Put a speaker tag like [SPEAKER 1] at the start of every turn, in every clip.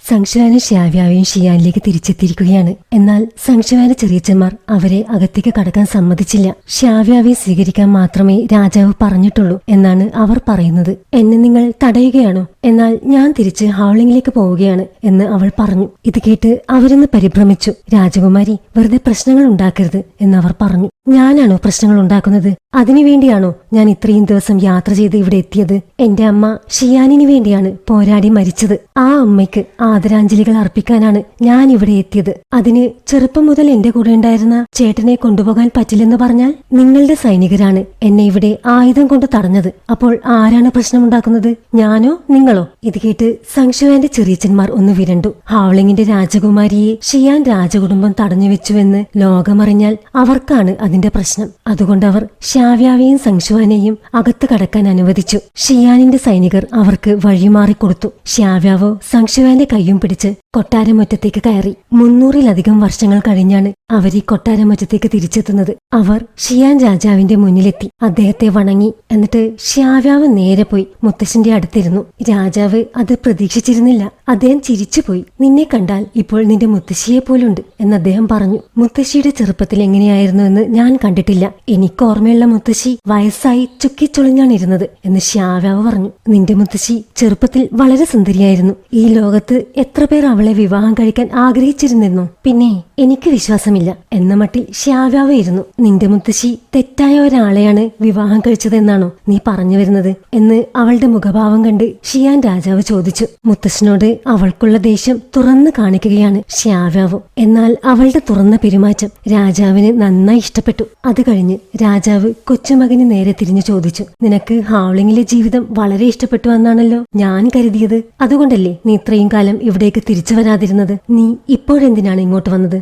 [SPEAKER 1] സംശുവാനും ശ്യാവ്യാവയും ഷിയാനിലേക്ക് തിരിച്ചെത്തിയിരിക്കുകയാണ്. എന്നാൽ സംശുവാന്റെ ചെറിയച്ചന്മാർ അവരെ അകത്തേക്ക് കടക്കാൻ സമ്മതിച്ചില്ല. ശ്യാവ്യാവയെ സ്വീകരിക്കാൻ മാത്രമേ രാജാവ് പറഞ്ഞിട്ടുള്ളൂ എന്നാണ് അവർ പറയുന്നത്. എന്നെ നിങ്ങൾ തടയുകയാണോ? എന്നാൽ ഞാൻ തിരിച്ച് ഹൗളിംഗിലേക്ക് പോവുകയാണ് എന്ന് അവൾ പറഞ്ഞു. ഇത് കേട്ട് അവരൊന്ന് പരിഭ്രമിച്ചു. രാജകുമാരി, വെറുതെ പ്രശ്നങ്ങൾ ഉണ്ടാക്കരുത് എന്നവർ പറഞ്ഞു. ഞാനാണോ പ്രശ്നങ്ങൾ ഉണ്ടാക്കുന്നത്? അതിനുവേണ്ടിയാണോ ഞാൻ ഇത്രയും ദിവസം യാത്ര ചെയ്ത് ഇവിടെ എത്തിയത്? എന്റെ അമ്മ ഷിയാനിന് വേണ്ടിയാണ് പോരാടി മരിച്ചത്. ആ അമ്മയ്ക്ക് ആദരാഞ്ജലികൾ അർപ്പിക്കാനാണ് ഞാൻ ഇവിടെ എത്തിയത്. അതിന് ചെറുപ്പം മുതൽ എന്റെ കൂടെ ഉണ്ടായിരുന്ന ചേട്ടനെ കൊണ്ടുപോകാൻ പറ്റില്ലെന്ന് പറഞ്ഞാൽ നിങ്ങളുടെ സൈനികരാണ് എന്നെ ഇവിടെ ആയുധം കൊണ്ട് തടഞ്ഞത്. അപ്പോൾ ആരാണ് പ്രശ്നമുണ്ടാക്കുന്നത്? ഞാനോ നിങ്ങളോ? ഇത് കേട്ട് സംശുവാന്റെ ചെറിയച്ചന്മാർ ഒന്ന് വിരണ്ടു. ഹൗളിംഗിന്റെ രാജകുമാരിയെ ഷിയാൻ രാജകുടുംബം തടഞ്ഞുവെച്ചുവെന്ന് ലോകമറിഞ്ഞാൽ അവർക്കാണ് അതിന്റെ പ്രശ്നം. അതുകൊണ്ടവർ ശ്യാവ്യാവെയും സംശുവാനെയും അകത്ത് കടക്കാൻ അനുവദിച്ചു. ഷിയാനിന്റെ സൈനികർ അവർക്ക് വഴിമാറിക്കൊടുത്തു. ശ്യാവ്യാവോ സംശുവാന്റെ കയ്യും പിടിച്ച് കൊട്ടാരമുറ്റത്തേക്ക് കയറി. 300-ലധികം വർഷങ്ങൾ കഴിഞ്ഞാണ് അവർ ഈ കൊട്ടാരമുറ്റത്തേക്ക് തിരിച്ചെത്തുന്നത്. അവർ ഷിയാൻ രാജാവിന്റെ മുന്നിലെത്തി അദ്ദേഹത്തെ വണങ്ങി. എന്നിട്ട് ശ്യാവ്യാവ് നേരെ പോയി മുത്തശ്ശന്റെ അടുത്തിരുന്നു. രാജാവ് അത് പ്രതീക്ഷിച്ചിരുന്നില്ല. അദ്ദേഹം ചിരിച്ചുപോയി. നിന്നെ കണ്ടാൽ ഇപ്പോൾ നിന്റെ മുത്തശ്ശിയെ പോലുണ്ട് എന്ന് അദ്ദേഹം പറഞ്ഞു. മുത്തശ്ശിയുടെ ചെറുപ്പത്തിൽ എങ്ങനെയായിരുന്നു എന്ന് ഞാൻ കണ്ടിട്ടില്ല. എനിക്ക് ഓർമ്മയുള്ള മുത്തശ്ശി വയസ്സായി ചുക്കിച്ചുളിഞ്ഞാണ് ഇരുന്നത് എന്ന് ശ്യാവ്യാവ് പറഞ്ഞു. നിന്റെ മുത്തശ്ശി ചെറുപ്പത്തിൽ വളരെ സുന്ദരിയായിരുന്നു. ഈ ലോകത്ത് എത്ര പേർ അവളെ വിവാഹം കഴിക്കാൻ ആഗ്രഹിച്ചിരുന്നെന്നോ? പിന്നെ എനിക്ക് വിശ്വാസമില്ല എന്ന മട്ടിൽ ശ്യാവ്യാവ് ഇരുന്നു. നിന്റെ മുത്തശ്ശി തെറ്റായ ഒരാളെയാണ് വിവാഹം കഴിച്ചതെന്നാണോ നീ പറഞ്ഞു വരുന്നത് എന്ന് അവളുടെ മുഖഭാവം കണ്ട് ഷിയാൻ രാജാവ് ചോദിച്ചു. മുത്തശ്ശനോട് അവൾക്കുള്ള ദേഷ്യം തുറന്നു കാണിക്കുകയാണ് ശ്യാവ്യാവ്. എന്നാൽ അവളുടെ തുറന്ന പെരുമാറ്റം രാജാവിന് നന്നായി ഇഷ്ടപ്പെട്ടു. അത് കഴിഞ്ഞ് രാജാവ് കൊച്ചുമകന് നേരെ തിരിഞ്ഞു ചോദിച്ചു. നിനക്ക് ഹൗളിംഗിലെ ജീവിതം വളരെ ഇഷ്ടപ്പെട്ടു എന്നാണല്ലോ ഞാൻ കരുതിയത്. അതുകൊണ്ടല്ലേ നീ ഇത്രയും കാലം ഇവിടേക്ക് തിരിച്ചു വരാതിരുന്നത്? നീ ഇപ്പോഴെന്തിനാണ് ഇങ്ങോട്ട് വന്നത്?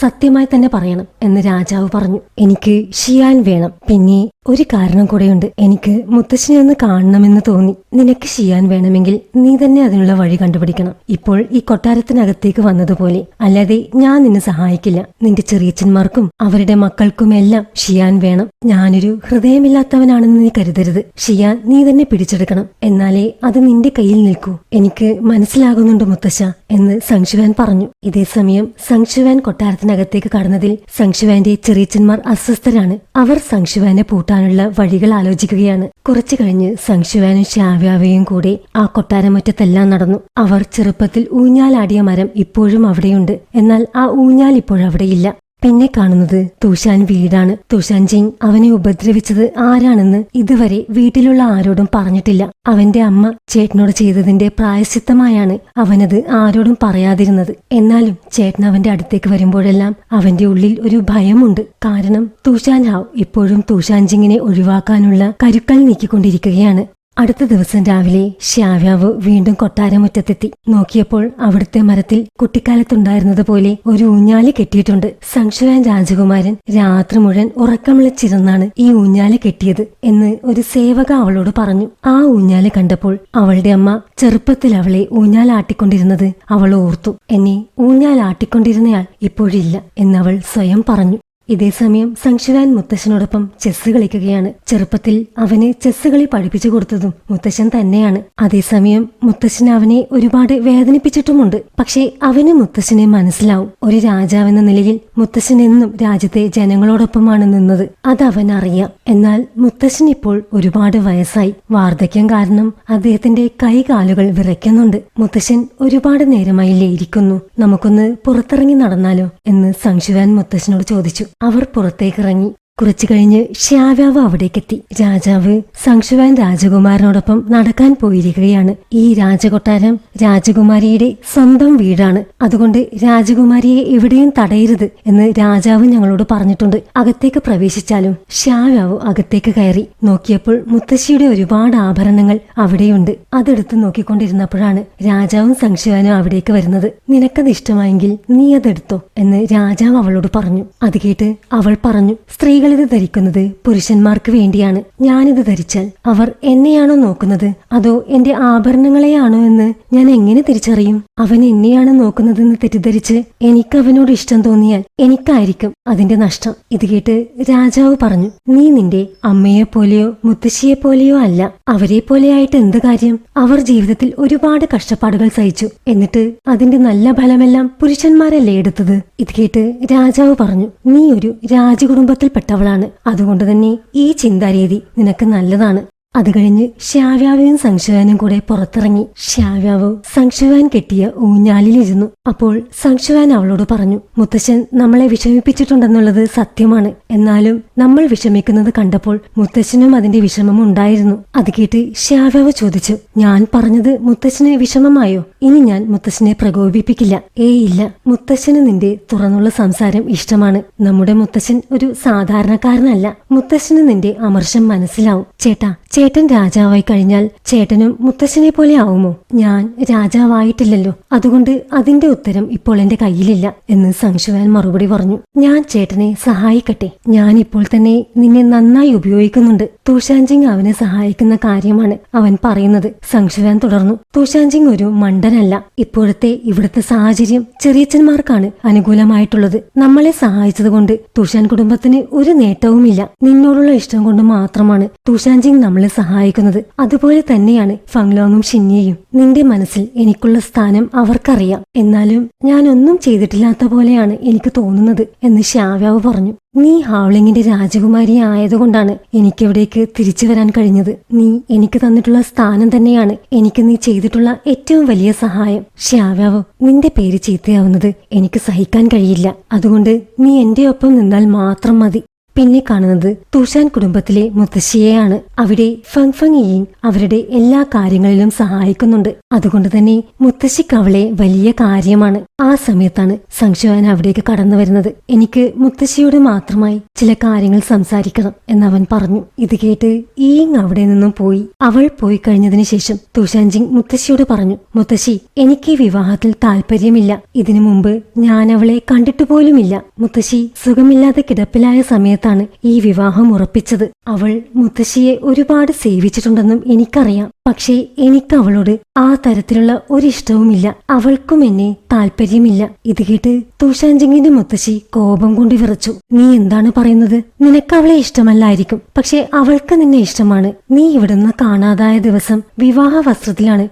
[SPEAKER 1] സത്യമായി തന്നെ പറയണം എന്ന് രാജാവ് പറഞ്ഞു. എനിക്ക് ഷിയാൻ വേണം. പിന്നെ ഒരു കാരണം കൂടെയുണ്ട്. എനിക്ക് മുത്തശ്ശനെ ഒന്ന് കാണണമെന്ന് തോന്നി. നിനക്ക് ഷിയാൻ വേണമെങ്കിൽ നീ തന്നെ അതിനുള്ള വഴി കണ്ടുപിടിക്കണം. ഇപ്പോൾ ഈ കൊട്ടാരത്തിനകത്തേക്ക് വന്നതുപോലെ. അല്ലാതെ ഞാൻ നിന്നെ സഹായിക്കില്ല. നിന്റെ ചെറിയച്ചന്മാർക്കും അവരുടെ മക്കൾക്കുമെല്ലാം ഷിയാൻ വേണം. ഞാനൊരു ഹൃദയമില്ലാത്തവനാണെന്ന് നീ കരുതരുത്. ഷിയാൻ നീ തന്നെ പിടിച്ചെടുക്കണം. എന്നാലേ അത് നിന്റെ കയ്യിൽ നിൽക്കൂ. എനിക്ക് മനസ്സിലാകുന്നുണ്ട് മുത്തശ്ശ എന്ന് സംശുവാൻ പറഞ്ഞു. ഇതേസമയം സംശുവാൻ കൊട്ടാരത്തിനകത്തേക്ക് കടന്നതിൽ സംശുവാന്റെ ചെറിയച്ചന്മാർ അസ്വസ്ഥരാണ്. അവർ സംശുവാനെ പൂട്ടാനുള്ള വഴികൾ ആലോചിക്കുകയാണ്. കുറച്ചു കഴിഞ്ഞ് സംശുവാനും ശ്യാവ്യാവയും കൂടെ ആ കൊട്ടാരമുറ്റത്തെല്ലാം നടന്നു. അവർ ചെറുപ്പത്തിൽ ഊഞ്ഞാലാടിയ മരം ഇപ്പോഴും അവിടെയുണ്ട്. എന്നാൽ ആ ഊഞ്ഞാൽ ഇപ്പോഴവിടെയില്ല. പിന്നെ കാണുന്നത് തൂഷാൻ വീടാണ്. തൂഷാൻ ജിങ് അവനെ ഉപദ്രവിച്ചത് ആരാണെന്ന് ഇതുവരെ വീട്ടിലുള്ള ആരോടും പറഞ്ഞിട്ടില്ല. അവന്റെ അമ്മ ചേട്ടനോട് ചെയ്തതിന്റെ പ്രായശ്ചിത്തമായാണ് അവനത് ആരോടും പറയാതിരുന്നത്. എന്നാലും ചേട്ടൻ അവന്റെ അടുത്തേക്ക് വരുമ്പോഴെല്ലാം അവന്റെ ഉള്ളിൽ ഒരു ഭയമുണ്ട്. കാരണം തൂഷാൻ ഹാവ് ഇപ്പോഴും തൂഷാൻ ജിങ്ങിനെ ഒഴിവാക്കാനുള്ള കരുക്കൾ നീക്കിക്കൊണ്ടിരിക്കുകയാണ്. അടുത്ത ദിവസം രാവിലെ ശ്യാവ്യാവ് വീണ്ടും കൊട്ടാരമുറ്റത്തെത്തി. നോക്കിയപ്പോൾ അവിടുത്തെ മരത്തിൽ കുട്ടിക്കാലത്തുണ്ടായിരുന്നത് പോലെ ഒരു ഊഞ്ഞാല് കെട്ടിയിട്ടുണ്ട്. സംശുവാൻ രാജകുമാരൻ രാത്രി മുഴുവൻ ഉറക്കമിളച്ചിരുന്നാണ് ഈ ഊഞ്ഞാല് കെട്ടിയത് എന്ന് ഒരു സേവക അവളോട് പറഞ്ഞു. ആ ഊഞ്ഞാല് കണ്ടപ്പോൾ അവളുടെ അമ്മ ചെറുപ്പത്തിൽ അവളെ ഊഞ്ഞാലാട്ടിക്കൊണ്ടിരുന്നത് അവൾ ഓർത്തു. എന്നെ ഊഞ്ഞാലാട്ടിക്കൊണ്ടിരുന്നയാൾ ഇപ്പോഴില്ല എന്നവൾ സ്വയം പറഞ്ഞു. ഇതേസമയം സംശുവാൻ മുത്തശ്ശനോടൊപ്പം ചെസ് കളിക്കുകയാണ്. ചെറുപ്പത്തിൽ അവന് ചെസ് കളി പഠിപ്പിച്ചു കൊടുത്തതും മുത്തശ്ശൻ തന്നെയാണ്. അതേസമയം മുത്തശ്ശൻ അവനെ ഒരുപാട് വേദനിപ്പിച്ചിട്ടുമുണ്ട്. പക്ഷേ അവന് മുത്തശ്ശനെ മനസ്സിലാവും. ഒരു രാജാവെന്ന നിലയിൽ മുത്തശ്ശൻ എന്നും രാജ്യത്തെ ജനങ്ങളോടൊപ്പമാണ് നിന്നത്. അതവൻ അറിയാം. എന്നാൽ മുത്തശ്ശൻ ഇപ്പോൾ ഒരുപാട് വയസ്സായി. വാർദ്ധക്യം കാരണം അദ്ദേഹത്തിന്റെ കൈകാലുകൾ വിറയ്ക്കുന്നുണ്ട്. മുത്തശ്ശൻ ഒരുപാട് നേരമായില്ലേ ഇരിക്കുന്നു. നമുക്കൊന്ന് പുറത്തിറങ്ങി നടന്നാലോ എന്ന് സംശുവാൻ മുത്തശ്ശനോട് ചോദിച്ചു. അവർ പുറത്തേക്കിറങ്ങി. കുറച്ചു കഴിഞ്ഞ് ശ്യാവ്യാവ് അവിടേക്കെത്തി. രാജാവ് സംശുവാൻ രാജകുമാരനോടൊപ്പം നടക്കാൻ പോയിരിക്കുകയാണ്. ഈ രാജകൊട്ടാരം രാജകുമാരിയുടെ സ്വന്തം വീടാണ്. അതുകൊണ്ട് രാജകുമാരിയെ എവിടെയും തടയരുത് എന്ന് രാജാവ് ഞങ്ങളോട് പറഞ്ഞിട്ടുണ്ട്. അകത്തേക്ക് പ്രവേശിച്ചാലും ശ്യാവ്യാവ് അകത്തേക്ക് കയറി. നോക്കിയപ്പോൾ മുത്തശ്ശിയുടെ ഒരുപാട് ആഭരണങ്ങൾ അവിടെയുണ്ട്. അതെടുത്ത് നോക്കിക്കൊണ്ടിരുന്നപ്പോഴാണ് രാജാവും സംശുവാനും അവിടേക്ക് വരുന്നത്. നിനക്കത് ഇഷ്ടമായെങ്കിൽ നീ അതെടുത്തോ എന്ന് രാജാവ് അവളോട് പറഞ്ഞു. അത് കേട്ട് അവൾ പറഞ്ഞു, സ്ത്രീകൾ സ്ത്രീകളിത് ധരിക്കുന്നത് പുരുഷന്മാർക്ക് വേണ്ടിയാണ്. ഞാനിത് ധരിച്ചാൽ അവർ എന്നെയാണോ നോക്കുന്നത് അതോ എന്റെ ആഭരണങ്ങളെയാണോ എന്ന് ഞാൻ എങ്ങനെ തിരിച്ചറിയും? അവൻ എന്നെയാണ് നോക്കുന്നതെന്ന് തെറ്റിദ്ധരിച്ച് എനിക്ക് അവനോട് ഇഷ്ടം തോന്നിയാൽ എനിക്കായിരിക്കും അതിന്റെ നഷ്ടം. ഇത് കേട്ട് രാജാവ് പറഞ്ഞു, നീ നിന്റെ അമ്മയെപ്പോലെയോ മുത്തശ്ശിയെപ്പോലെയോ അല്ല. അവരെ പോലെയായിട്ട് എന്ത് കാര്യം? അവർ ജീവിതത്തിൽ ഒരുപാട് കഷ്ടപ്പാടുകൾ സഹിച്ചു. എന്നിട്ട് അതിന്റെ നല്ല ഫലമെല്ലാം പുരുഷന്മാരല്ലേ എടുത്തത്? ഇത് കേട്ട് രാജാവ് പറഞ്ഞു, നീ ഒരു രാജകുടുംബത്തിൽപ്പെട്ടവളാണ്. അതുകൊണ്ട് തന്നെ ഈ ചിന്താരീതി നിനക്ക് നല്ലതാണ്. അത് കഴിഞ്ഞ് ശ്യാവ്യാവയും സംശുവാനും കൂടെ പുറത്തിറങ്ങി. ശ്യാവ്യാവ് സംശുവാൻ കെട്ടിയ ഊഞ്ഞാലിലിരുന്നു. അപ്പോൾ സംശുവാൻ അവളോട് പറഞ്ഞു, മുത്തശ്ശൻ നമ്മളെ വിഷമിപ്പിച്ചിട്ടുണ്ടെന്നുള്ളത് സത്യമാണ്. എന്നാലും നമ്മൾ വിഷമിക്കുന്നത് കണ്ടപ്പോൾ മുത്തശ്ശനും അതിന്റെ വിഷമം ഉണ്ടായിരുന്നു. അത് കേട്ട് ശ്യാവ്യാവ് ചോദിച്ചു, ഞാൻ പറഞ്ഞത് മുത്തശ്ശന് വിഷമമായോ? ഇനി ഞാൻ മുത്തശ്ശനെ പ്രകോപിപ്പിക്കില്ല. ഇല്ല, മുത്തശ്ശന് നിന്റെ തുറന്നുള്ള സംസാരം ഇഷ്ടമാണ്. നമ്മുടെ മുത്തശ്ശൻ ഒരു സാധാരണക്കാരനല്ല. മുത്തശ്ശന് നിന്റെ അമർഷം മനസ്സിലാവും. ചേട്ടൻ രാജാവായി കഴിഞ്ഞാൽ ചേട്ടനും മുത്തശ്ശനെ പോലെ ആവുമോ? ഞാൻ രാജാവായിട്ടില്ലല്ലോ, അതുകൊണ്ട് അതിന്റെ ഉത്തരം ഇപ്പോൾ എന്റെ കയ്യിലില്ല എന്ന് സംശുവാൻ മറുപടി പറഞ്ഞു. ഞാൻ ചേട്ടനെ സഹായിക്കട്ടെ. ഞാൻ ഇപ്പോൾ തന്നെ നിന്നെ നന്നായി ഉപയോഗിക്കുന്നുണ്ട്. തുഷാൻജിങ് അവനെ സഹായിക്കുന്ന കാര്യമാണ് അവൻ പറയുന്നത്. സംശുവാൻ തുടർന്നു, തുഷാൻജിങ് ഒരു മണ്ടനല്ല. ഇപ്പോഴത്തെ ഇവിടുത്തെ സാഹചര്യം ചെറിയച്ഛന്മാർക്കാണ് അനുകൂലമായിട്ടുള്ളത്. നമ്മളെ സഹായിച്ചതുകൊണ്ട് തുഷാൻ കുടുംബത്തിന് ഒരു നേട്ടവുമില്ല. നിന്നോടുള്ള ഇഷ്ടം കൊണ്ട് മാത്രമാണ് തുഷാൻജിങ് നമ്മളെ സഹായിക്കുന്നത്. അതുപോലെ തന്നെയാണ് ഫങ്ലോങ്ങും ഷിന്യയും. നിന്റെ മനസ്സിൽ എനിക്കുള്ള സ്ഥാനം അവർക്കറിയാം. എന്നാലും ഞാൻ ഒന്നും ചെയ്തിട്ടില്ലാത്ത പോലെയാണ് എനിക്ക് തോന്നുന്നത് എന്ന് ശ്യാവ്യാവ് പറഞ്ഞു. നീ ഹൗളിങ്ങിന്റെ രാജകുമാരി ആയതുകൊണ്ടാണ് എനിക്കിവിടേക്ക് തിരിച്ചു വരാൻ കഴിഞ്ഞത്. നീ എനിക്ക് തന്നിട്ടുള്ള സ്ഥാനം തന്നെയാണ് എനിക്ക് നീ ചെയ്തിട്ടുള്ള ഏറ്റവും വലിയ സഹായം. ശ്യാവ്യാവ്, നിന്റെ പേര് ചീത്തയാവുന്നത് എനിക്ക് സഹിക്കാൻ കഴിയില്ല. അതുകൊണ്ട് നീ എന്റെ ഒപ്പം നിന്നാൽ മാത്രം മതി. പിന്നെ കാണുന്നത് തുഷാൻ കുടുംബത്തിലെ മുത്തശ്ശിയെയാണ്. അവിടെ ഫങ് യിൻ അവരുടെ എല്ലാ കാര്യങ്ങളിലും സഹായിക്കുന്നുണ്ട്. അതുകൊണ്ട് തന്നെ മുത്തശ്ശിക്ക് അവളെ വലിയ കാര്യമാണ്. ആ സമയത്താണ് സംശുവാൻ അവിടേക്ക് കടന്നു വരുന്നത്. എനിക്ക് മുത്തശ്ശിയോട് മാത്രമായി ചില കാര്യങ്ങൾ സംസാരിക്കണം എന്നവൻ പറഞ്ഞു. ഇത് കേട്ട് ഈങ് അവിടെ നിന്നും പോയി. അവൾ പോയി കഴിഞ്ഞതിന് ശേഷം തുഷാൻജിങ് മുത്തശ്ശിയോട് പറഞ്ഞു, മുത്തശ്ശി, എനിക്ക് ഈ വിവാഹത്തിൽ താല്പര്യമില്ല. ഇതിനു മുമ്പ് ഞാൻ അവളെ കണ്ടിട്ടുപോലുമില്ല. മുത്തശ്ശി സുഖമില്ലാതെ കിടപ്പിലായ സമയത്ത് ഈ വിവാഹം ഉറപ്പിച്ചത്. അവൾ മുത്തശ്ശിയെ ഒരുപാട് സേവിച്ചിട്ടുണ്ടെന്നും എനിക്കറിയാം. പക്ഷേ എനിക്ക് അവളോട് ആ തരത്തിലുള്ള ഒരിഷ്ടവുമില്ല. അവൾക്കും എന്നെ താല്പര്യമില്ല. ഇത് കേട്ട് തുഷാൻജിങ്ങിന്റെ മുത്തശ്ശി കോപം കൊണ്ട് വിറച്ചു. നീ എന്താണ് പറയുന്നത്? നിനക്ക് അവളെ ഇഷ്ടമല്ലായിരിക്കും, പക്ഷെ അവൾക്ക് നിന്നെ ഇഷ്ടമാണ്. നീ ഇവിടുന്ന് കാണാതായ ദിവസം വിവാഹ വസ്ത്രത്തിലാണ്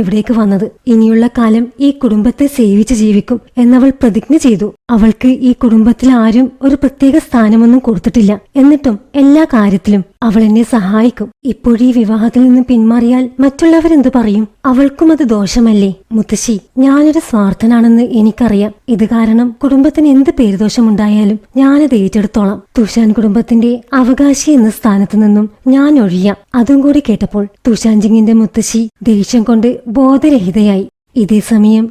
[SPEAKER 1] ഇവിടേക്ക് വന്നത്. ഇനിയുള്ള കാലം ഈ കുടുംബത്തെ സേവിച്ച് ജീവിക്കും എന്നവൾ പ്രതിജ്ഞ ചെയ്തു. അവൾക്ക് ഈ കുടുംബത്തിൽ ആരും ഒരു പ്രത്യേക സ്ഥാനമൊന്നും കൊടുത്തിട്ടില്ല. എന്നിട്ടും എല്ലാ കാര്യത്തിലും അവൾ എന്നെ സഹായിക്കും. ഇപ്പോഴീ വിവാഹത്തിൽ നിന്ന് പിന്മാറിയാൽ മറ്റുള്ളവരെന്ത് പറയും? അവൾക്കും അത് ദോഷമല്ലേ? മുത്തശ്ശി, ഞാനൊരു സ്വാർത്ഥനാണെന്ന് എനിക്കറിയാം. ഇത് കാരണം കുടുംബത്തിന് എന്ത് പേരുദോഷമുണ്ടായാലും ഞാനത് ഏറ്റെടുത്തോളാം. തുഷാൻ കുടുംബത്തിന്റെ അവകാശി എന്ന സ്ഥാനത്തു നിന്നും ഞാൻ ഒഴിയാം. അതും കൂടി കേട്ടപ്പോൾ തുഷാൻജിങ്ങിന്റെ മുത്തശ്ശി ദേഷ്യം കൊണ്ട് ബോധരഹിതയായി. ഇതേസമയം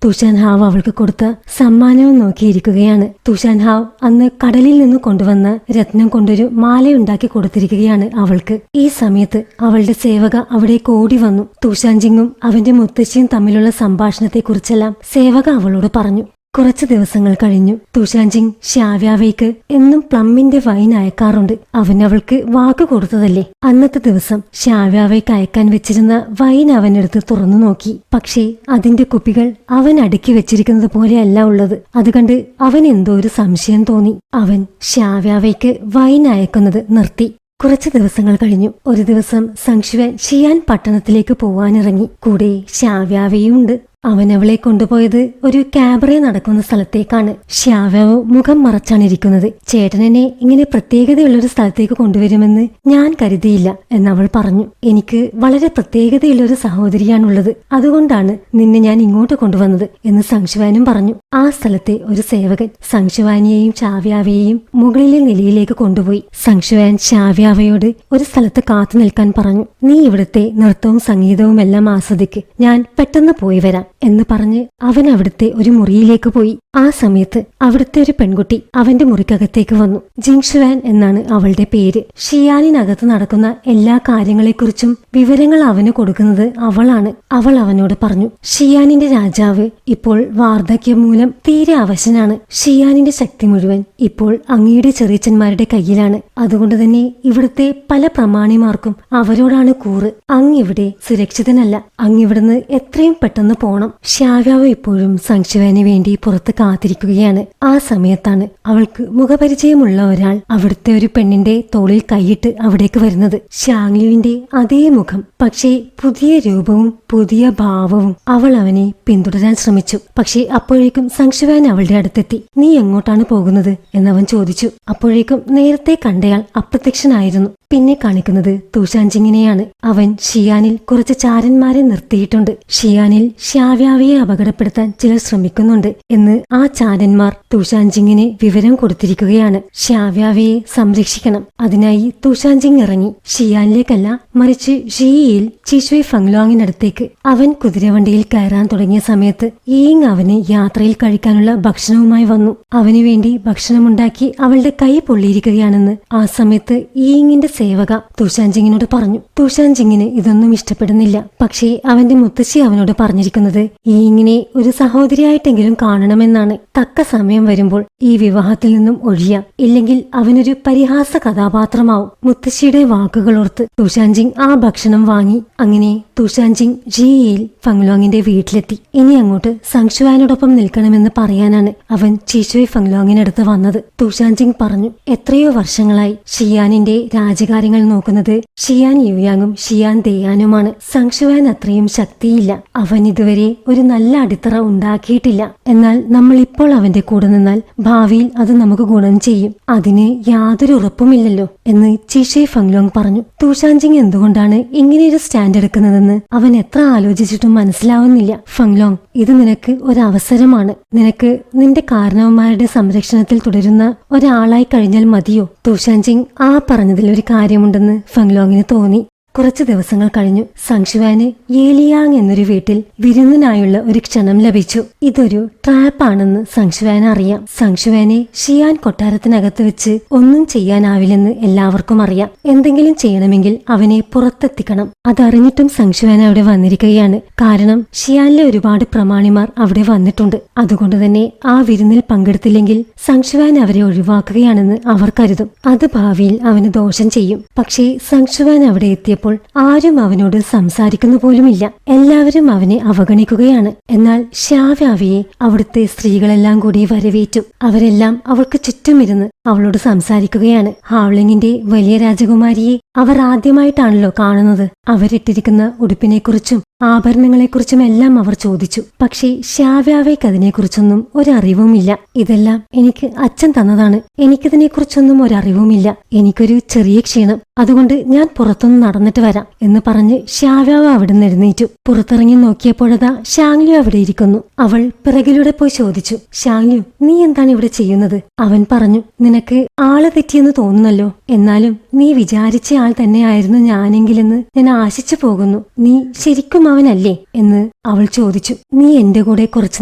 [SPEAKER 1] തുഷാൻ ഹാവ് അവൾക്ക് കൊടുത്ത സമ്മാനവും നോക്കിയിരിക്കുകയാണ്. തുഷാൻ ഹാവ് അന്ന് കടലിൽ നിന്ന് കൊണ്ടുവന്ന രത്നം കൊണ്ടൊരു മാലയുണ്ടാക്കി കൊടുത്തിരിക്കുകയാണ് അവൾക്ക്. ഈ സമയത്ത് അവളുടെ സേവക അവിടേക്ക് ഓടി വന്നു. തുഷാൻജിങ്ങും അവന്റെ മുത്തശ്ശിയും തമ്മിലുള്ള സംഭാഷണത്തെക്കുറിച്ചെല്ലാം സേവക അവളോട് പറഞ്ഞു. കുറച്ചു ദിവസങ്ങൾ കഴിഞ്ഞു. തുഷാൻജിങ് ശ്യാവ്യാവയ്ക്ക് എന്നും പ്ലമ്മിന്റെ വൈൻ അയക്കാറുണ്ട്. അവൻ അവൾക്ക് വാക്ക് കൊടുത്തതല്ലേ. അന്നത്തെ ദിവസം ശ്യാവ്യാവയ്ക്ക് അയക്കാൻ വെച്ചിരുന്ന വൈൻ അവനെടുത്ത് തുറന്നു നോക്കി. പക്ഷേ അതിന്റെ കുപ്പികൾ അവൻ അടുക്കി വെച്ചിരിക്കുന്നത് പോലെയല്ല ഉള്ളത്. അത് കണ്ട് അവൻ എന്തോ ഒരു സംശയം തോന്നി. അവൻ ശ്യാവ്യാവയ്ക്ക് വൈൻ അയക്കുന്നത് നിർത്തി. കുറച്ചു ദിവസങ്ങൾ കഴിഞ്ഞു. ഒരു ദിവസം സംശുവാൻ ഷിയാൻ പട്ടണത്തിലേക്ക് പോവാനിറങ്ങി. കൂടെ ശ്യാവ്യാവയും ഉണ്ട്. അവൻ അവളെ കൊണ്ടുപോയത് ഒരു ക്യാബറെ നടക്കുന്ന സ്ഥലത്തേക്കാണ്. ശ്യാവ്യാവ് മുഖം മറച്ചാണ് ഇരിക്കുന്നത്. ചേട്ടനെന്നെ ഇങ്ങനെ പ്രത്യേകതയുള്ളൊരു സ്ഥലത്തേക്ക് കൊണ്ടുവരുമെന്ന് ഞാൻ കരുതിയില്ല എന്നവൾ പറഞ്ഞു. എനിക്ക് വളരെ പ്രത്യേകതയുള്ളൊരു സഹോദരിയാണുള്ളത്. അതുകൊണ്ടാണ് നിന്നെ ഞാൻ ഇങ്ങോട്ട് കൊണ്ടുവന്നത് എന്ന് സംശുവാനും പറഞ്ഞു. ആ സ്ഥലത്തെ ഒരു സേവകൻ സംശുവാനിയെയും ശ്യാവ്യാവയെയും മുകളിലെ നിലയിലേക്ക് കൊണ്ടുപോയി. സംശുവാൻ ശ്യാവ്യാവയോട് ഒരു സ്ഥലത്ത് കാത്തു നിൽക്കാൻ പറഞ്ഞു. നീ ഇവിടുത്തെ നൃത്തവും സംഗീതവും എല്ലാം ആസ്വദിക്ക്, ഞാൻ പെട്ടെന്ന് പോയി വരാം എന്ന് പറഞ്ഞ് അവൻ അവിടുത്തെ ഒരു മുറിയിലേക്ക് പോയി. ആ സമയത്ത് അവിടുത്തെ ഒരു പെൺകുട്ടി അവന്റെ മുറിക്കകത്തേക്ക് വന്നു. ജിങ്ഷുവാൻ എന്നാണ് അവളുടെ പേര്. ഷിയാനിനകത്ത് നടക്കുന്ന എല്ലാ കാര്യങ്ങളെക്കുറിച്ചും വിവരങ്ങൾ അവന് കൊടുക്കുന്നത് അവളാണ്. അവൾ അവനോട് പറഞ്ഞു, ഷിയാനിന്റെ രാജാവ് ഇപ്പോൾ വാർദ്ധക്യം മൂലം തീരെ അവശനാണ്. ഷിയാനിന്റെ ശക്തി മുഴുവൻ ഇപ്പോൾ അങ്ങയുടെ ചെറിയച്ചന്മാരുടെ കയ്യിലാണ്. അതുകൊണ്ട് തന്നെ ഇവിടുത്തെ പല പ്രമാണിമാർക്കും അവരോടാണ് കൂറ്. അങ്ങിവിടെ സുരക്ഷിതനല്ല. അങ്ങിവിടുന്ന് എത്രയും പെട്ടെന്ന് പോണം. ഷ്യാവ്യാവ് ഇപ്പോഴും സംശുവാന് വേണ്ടി പുറത്ത് കാത്തിരിക്കുകയാണ്. ആ സമയത്താണ് അവൾക്ക് മുഖപരിചയമുള്ള ഒരാൾ അവിടുത്തെ ഒരു പെണ്ണിന്റെ തോളിൽ കൈയിട്ട് അവിടേക്ക് വരുന്നത്. ഷാങ്ലുവിന്റെ അതേ മുഖം, പക്ഷേ പുതിയ രൂപവും പുതിയ ഭാവവും. അവൾ അവനെ പിന്തുടരാൻ ശ്രമിച്ചു. പക്ഷേ അപ്പോഴേക്കും സംശുവാൻ അവളുടെ അടുത്തെത്തി. നീ എങ്ങോട്ടാണ് പോകുന്നത് എന്നവൻ ചോദിച്ചു. അപ്പോഴേക്കും നേരത്തെ കണ്ടയാൾ അപ്രത്യക്ഷനായിരുന്നു. പിന്നെ കാണിക്കുന്നത് തുഷാൻജിങ്ങിനെയാണ്. അവൻ ഷിയാനിൽ കുറച്ച് ചാരന്മാരെ നിർത്തിയിട്ടുണ്ട്. ഷിയാനിൽ ഷ്യാവ്യാവയെ അപകടപ്പെടുത്താൻ ചിലർ ശ്രമിക്കുന്നുണ്ട് എന്ന് ആ ചാരന്മാർ തുഷാൻജിങ്ങിന് വിവരം കൊടുത്തിരിക്കുകയാണ്. ഷ്യാവ്യാവയെ സംരക്ഷിക്കണം. അതിനായി തുഷാൻജിങ് ഇറങ്ങി. ഷിയാനിലേക്കല്ല, മറിച്ച് ഷിയിൽ ചിഷ്വേ ഫങ്ലോങ്ങിനടുത്തേക്ക്. അവൻ കുതിരവണ്ടിയിൽ കയറാൻ തുടങ്ങിയ സമയത്ത് ഈങ് അവന് യാത്രയിൽ കഴിക്കാനുള്ള ഭക്ഷണവുമായി വന്നു. അവനു വേണ്ടി ഭക്ഷണമുണ്ടാക്കി അവളുടെ കൈ പൊള്ളിയിരിക്കുകയാണെന്ന് ആ സമയത്ത് ഈങ്ങിന്റെ സേവക തുഷാൻജിങ്ങിനോട് പറഞ്ഞു. തുഷാൻജിങ്ങിന് ഇതൊന്നും ഇഷ്ടപ്പെടുന്നില്ല. പക്ഷേ അവന്റെ മുത്തശ്ശി അവനോട് പറഞ്ഞിരിക്കുന്നത് ഈങ്ങിനെ ഒരു സഹോദരിയായിട്ടെങ്കിലും കാണണമെന്നാണ്. തക്ക സമയം വരുമ്പോൾ ഈ വിവാഹത്തിൽ നിന്നും ഒഴിയാം, ഇല്ലെങ്കിൽ അവനൊരു പരിഹാസ കഥാപാത്രമാവും. മുത്തശ്ശിയുടെ വാക്കുകളോർത്ത് തുഷാൻജിങ് ആ ഭക്ഷണം വാങ്ങി. അങ്ങനെ തുഷാൻജിങ് ജിയിൽ ഫങ്ലോങ്ങിന്റെ വീട്ടിലെത്തി. ഇനി അങ്ങോട്ട് സംശുവാനോടൊപ്പം നിൽക്കണമെന്ന് പറയാനാണ് അവൻ ചിഷ്വേ ഫങ്ലോങ്ങിനടുത്ത് വന്നത്. തുഷാൻജിങ് പറഞ്ഞു, എത്രയോ വർഷങ്ങളായി ഷിയാനിന്റെ രാജകാര്യങ്ങൾ നോക്കുന്നത് ഷിയാൻ യുയാങ്ങും ഷിയാൻ ദേയാനുമാണ്. സംശുവാൻ അത്രയും ശക്തിയില്ല. അവൻ ഇതുവരെ ഒരു നല്ല അടിത്തറ ഉണ്ടാക്കിയിട്ടില്ല. എന്നാൽ നമ്മൾ ഇപ്പോൾ അവന്റെ കൂടെ നിന്നാൽ ഭാവിയിൽ അത് നമുക്ക് ഗുണം ചെയ്യും. അതിന് യാതൊരു ഉറപ്പുമില്ലല്ലോ എന്ന് ചിഷേ ഫങ്ലോങ് പറഞ്ഞു. തുഷാൻജിങ് എന്തുകൊണ്ടാണ് ഇങ്ങനെയൊരു സ്റ്റാൻഡ് എടുക്കുന്നതെന്ന് അവൻ എത്ര ആലോചിച്ചിട്ടും മനസ്സിലാവുന്നില്ല. ഫങ്ലോങ്, ഇത് നിനക്ക് ഒരവസരമാണ്. നിനക്ക് നിന്റെ കാരണവന്മാരുടെ സംരക്ഷണത്തിൽ തുടരുന്ന ഒരാളായി കഴിഞ്ഞാൽ മതിയോ? തുഷാൻജിങ് ആ പറഞ്ഞതിൽ ഒരു കാര്യമുണ്ടെന്ന് ഫങ്ലോങ്ങിന് തോന്നി. കുറച്ചു ദിവസങ്ങൾ കഴിഞ്ഞു. സംശുവാന് യേലിയാങ് എന്നൊരു വീട്ടിൽ വിരുന്നിനായുള്ള ഒരു ക്ഷണം ലഭിച്ചു. ഇതൊരു ട്രാപ്പാണെന്ന് സംശുവാന് അറിയാം. സംശുവാനെ ഷിയാൻ കൊട്ടാരത്തിനകത്ത് വെച്ച് ഒന്നും ചെയ്യാനാവില്ലെന്ന് എല്ലാവർക്കും അറിയാം. എന്തെങ്കിലും ചെയ്യണമെങ്കിൽ അവനെ പുറത്തെത്തിക്കണം. അതറിഞ്ഞിട്ടും സംശുവാൻ അവിടെ വന്നിരിക്കുകയാണ്. കാരണം ഷിയാനിലെ ഒരുപാട് പ്രമാണിമാർ അവിടെ വന്നിട്ടുണ്ട്. അതുകൊണ്ട് തന്നെ ആ വിരുന്നിൽ പങ്കെടുത്തില്ലെങ്കിൽ സംശുവാൻ അവരെ ഒഴിവാക്കുകയാണെന്ന് അവർ കരുതും. അത് ഭാവിയിൽ അവന് ദോഷം ചെയ്യും. പക്ഷേ സംശുവാൻ അവിടെ എത്തിയ ആരും അവനോട് സംസാരിക്കുന്നു പോലുമില്ല. എല്ലാവരും അവനെ അവഗണിക്കുകയാണ്. എന്നാൽ ഷ്യാവ്യാവയെ അവിടുത്തെ സ്ത്രീകളെല്ലാം കൂടി വരവേറ്റു. അവരെല്ലാം അവൾക്ക് ചുറ്റുമിരുന്ന് അവളോട് സംസാരിക്കുകയാണ്. ഹാവ്ലിങ്ങിന്റെ വലിയ രാജകുമാരിയെ അവർ ആദ്യമായിട്ടാണല്ലോ കാണുന്നത്. അവരിട്ടിരിക്കുന്ന ഉടുപ്പിനെക്കുറിച്ചും ആഭരണങ്ങളെക്കുറിച്ചും എല്ലാം അവർ ചോദിച്ചു. പക്ഷേ ഷ്യാവ്യാവയ്ക്ക് അതിനെക്കുറിച്ചൊന്നും ഒരറിവുമില്ല. ഇതെല്ലാം എനിക്ക് അച്ഛൻ തന്നതാണ്. എനിക്കിതിനെക്കുറിച്ചൊന്നും ഒരറിവുമില്ല. എനിക്കൊരു ചെറിയ ക്ഷീണം, അതുകൊണ്ട് ഞാൻ പുറത്തൊന്ന് നടന്നിട്ട് വരാം എന്ന് പറഞ്ഞ് ഷ്യാവ്യാവ അവിടെ നിന്ന് എഴുന്നേറ്റു. പുറത്തിറങ്ങി നോക്കിയപ്പോഴതാ ഷാങ്ലു അവിടെ ഇരിക്കുന്നു. അവൾ പിറകിലൂടെ പോയി ചോദിച്ചു, ഷാങ്ലു, നീ എന്താണ് ഇവിടെ ചെയ്യുന്നത്? അവൻ പറഞ്ഞു, നിനക്ക് ആള് തെറ്റിയെന്ന് തോന്നുന്നല്ലോ. എന്നാലും നീ വിചാരിച്ച ആൾ തന്നെയായിരുന്നു ഞാനെങ്കിലെന്ന് ഞാൻ ആശിച്ചു പോകുന്നു. നീ ശരിക്കും അവനല്ലേ എന്ന് അവൾ ചോദിച്ചു. നീ എന്റെ കൂടെ കുറച്ചു